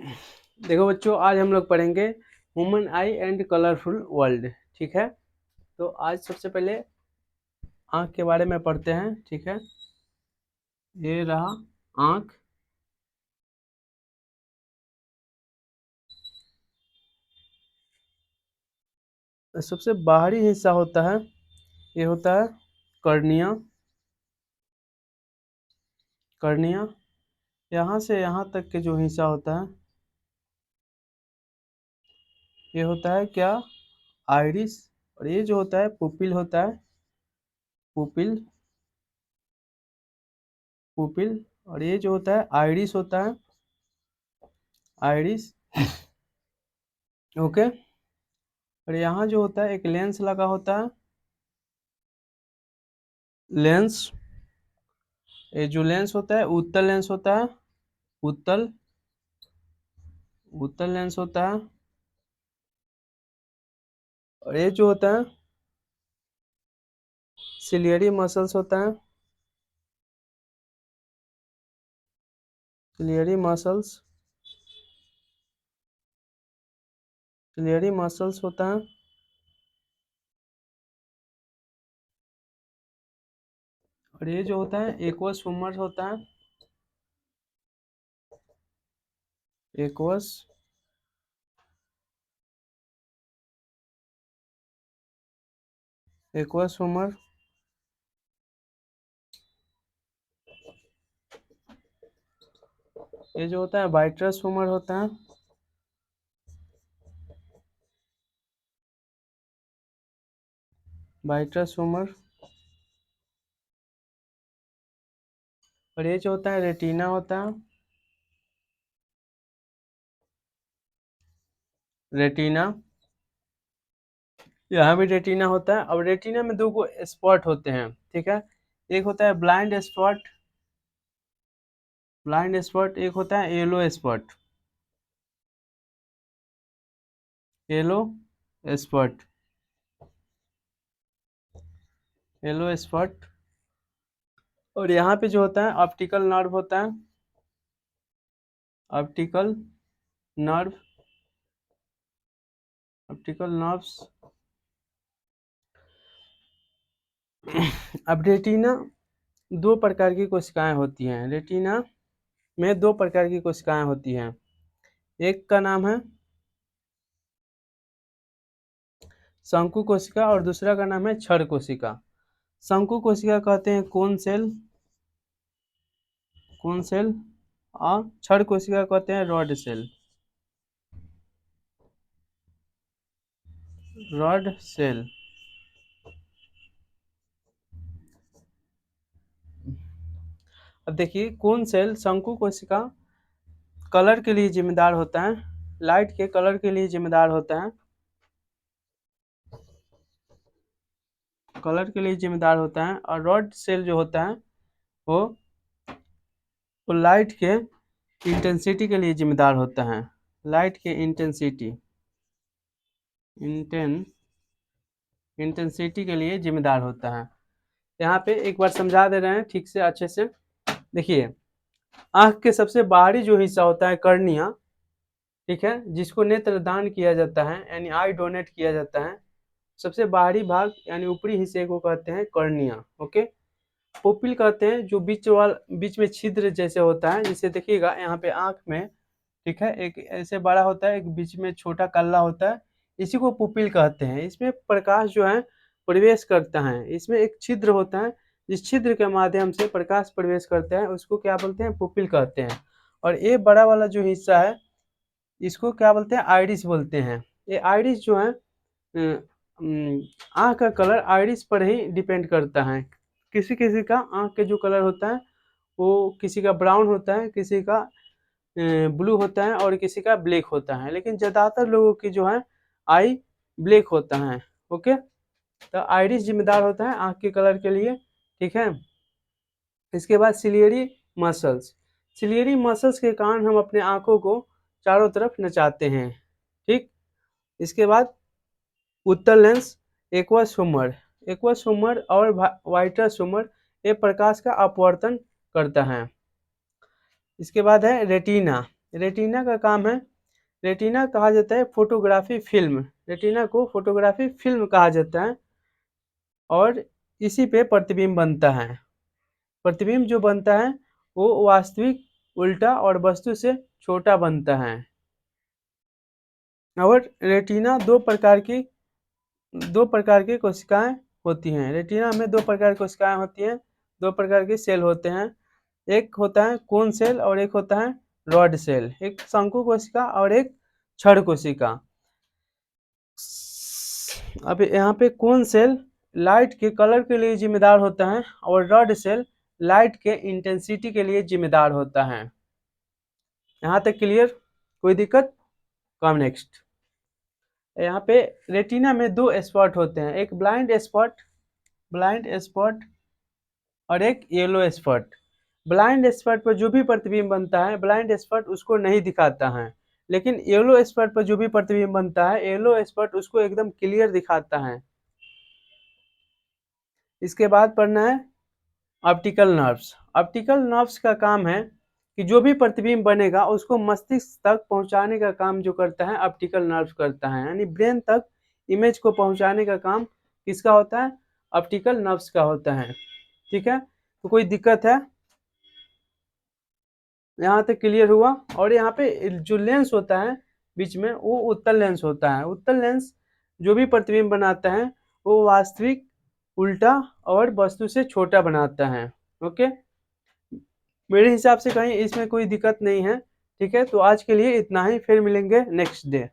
देखो बच्चों, आज हम लोग पढ़ेंगे human I and colourful world. ठीक है, तो आज सबसे पहले आँख के बारे में पढ़ते हैं। ठीक है, ये रहा आँख। सबसे बाहरी हिस्सा होता है, ये होता है कर्निया। कर्निया, यहाँ से यहाँ तक के जो हिस्सा होता है ये होता है क्या, आइरिस। और ये जो होता है पुपिल होता है, पुपिल। पुपिल, और ये जो होता है आइरिस होता है, आइरिस। ओके, और यहाँ जो होता है एक लेंस लगा होता है, लेंस। ये जो लेंस होता है उत्तल लेंस होता है, उत्तल, उत्तल लेंस होता है। और ये जो होता है सिलियरी मसल्स होता है, सिलियरी मसल्स, सिलियरी मसल्स होता है। और ये जो होता है एक्वस ह्यूमर होता है, एक्वस, एक्वस ह्यूमर। ये जो होता है वाइट्रस ह्यूमर होता है, वाइट्रस ह्यूमर। और ये जो होता है रेटिना होता है, रेटिना। यहाँ भी रेटिना होता है। अब रेटिना में दो को स्पॉट होते हैं। ठीक है, एक होता है ब्लाइंड स्पॉट, ब्लाइंड स्पॉट। एक होता है yellow spot, yellow spot, yellow spot. और यहाँ पे जो होता है ऑप्टिकल नर्व होता है, ऑप्टिकल नर्व, ऑप्टिकल नर्व्स। अब रेटिना दो प्रकार की कोशिकाएं होती हैं, रेटिना में दो प्रकार की कोशिकाएं होती हैं। एक का नाम है शंकु कोशिका और दूसरा का नाम है क्षर कोशिका। शंकु कोशिका कहते हैं कोन सेल, कोन सेल। और क्षर कोशिका कहते हैं रॉड सेल, रॉड सेल। अब देखिए, कोन सेल शंकु कोशिका कलर के लिए जिम्मेदार होता है, लाइट के कलर के लिए जिम्मेदार होता है, कलर के लिए जिम्मेदार होता है। और रॉड सेल जो होता है वो लाइट के इंटेंसिटी के लिए जिम्मेदार होता है, लाइट के इंटेंसिटी, इंटेंसिटी के लिए जिम्मेदार होता है। यहाँ पे एक बार समझा दे रहे हैं ठीक से, अच्छे से देखिए। आँख के सबसे बाहरी जो हिस्सा होता है कर्निया, ठीक है, जिसको नेत्र दान किया जाता है यानी आई डोनेट किया जाता है, सबसे बाहरी भाग यानी ऊपरी हिस्से को कहते हैं कर्निया। ओके, पुपिल कहते हैं जो बीच में छिद्र जैसे होता है, जिसे देखिएगा यहाँ पे आँख में, ठीक है, एक ऐसे बड़ा होता है, एक बीच में छोटा कल्ला होता है, इसी को पुपिल कहते हैं। इसमें प्रकाश जो है प्रवेश करता है, इसमें एक छिद्र होता है, जिस छिद्र के माध्यम से प्रकाश प्रवेश करता है उसको क्या बोलते हैं, पुपिल कहते हैं। और ये बड़ा वाला जो हिस्सा है इसको क्या बोलते हैं, आइरिस बोलते हैं। ये आइरिस जो है आँख का कलर आइरिस पर ही डिपेंड करता है। किसी किसी का आँख के जो कलर होता है वो किसी का ब्राउन होता है, किसी का ब्लू होता है और किसी का ब्लैक होता है, लेकिन ज़्यादातर लोगों की जो है आई ब्लैक होता है। ओके, तो आइरिस जिम्मेदार होता है आँख के कलर के लिए। ठीक है, इसके बाद सिलियरी मसल्स, सिलियरी मसल्स के कारण हम अपने आँखों को चारों तरफ नचाते हैं। ठीक, इसके बाद उत्तल lens, aqueous humour, aqueous humour और वाइट्रस ह्यूमर ये प्रकाश का अपवर्तन करता है। इसके बाद है रेटिना, रेटिना का काम है, रेटिना कहा जाता है फोटोग्राफी फिल्म, रेटिना को फोटोग्राफी फिल्म कहा जाता है और इसी पे प्रतिबिंब बनता है। प्रतिबिंब जो बनता है वो वास्तविक, उल्टा और वस्तु से छोटा बनता है। और रेटिना दो प्रकार की कोशिकाएं होती हैं। रेटिना में दो प्रकार की कोशिकाएं होती हैं, दो प्रकार के सेल होते हैं। एक होता है कोन सेल और एक होता है रॉड सेल, एक शंकु कोशिका और एक छड़ कोशिका। अब यहाँ पे कोन सेल लाइट के कलर के लिए जिम्मेदार होता है और रॉड सेल लाइट के इंटेंसिटी के लिए जिम्मेदार होता है। यहाँ तक क्लियर? कोई दिक्कत? कम नेक्स्ट। यहाँ पे रेटिना में दो स्पॉट होते हैं, एक ब्लाइंड स्पॉट और एक येलो स्पॉट। ब्लाइंड स्पॉट पर जो भी प्रतिबिंब बनता है, ब्लाइंड स्पॉट उसको नहीं दिखाता है, लेकिन येलो स्पॉट पर जो भी प्रतिबिंब बनता है, येलो स्पॉट उसको एकदम क्लियर दिखाता है। इसके बाद पढ़ना है ऑप्टिकल नर्व्स। ऑप्टिकल नर्व्स का काम है कि जो भी प्रतिबिंब बनेगा उसको मस्तिष्क तक पहुंचाने का काम जो करता है ऑप्टिकल नर्व्स करता है, यानी ब्रेन तक इमेज को पहुंचाने का काम किसका होता है? ऑप्टिकल नर्व्स का होता है। ठीक है, तो कोई दिक्कत है? यहाँ तक क्लियर हुआ? और यहाँ पे जो लेंस होता है बीच में वो उत्तल लेंस होता है। उत्तल लेंस जो भी प्रतिबिंब बनाता है वो वास्तविक, उल्टा और वस्तु से छोटा बनाता है। ओके, मेरे हिसाब से कहीं इसमें कोई दिक्कत नहीं है। ठीक है, तो आज के लिए इतना ही, फिर मिलेंगे नेक्स्ट डे।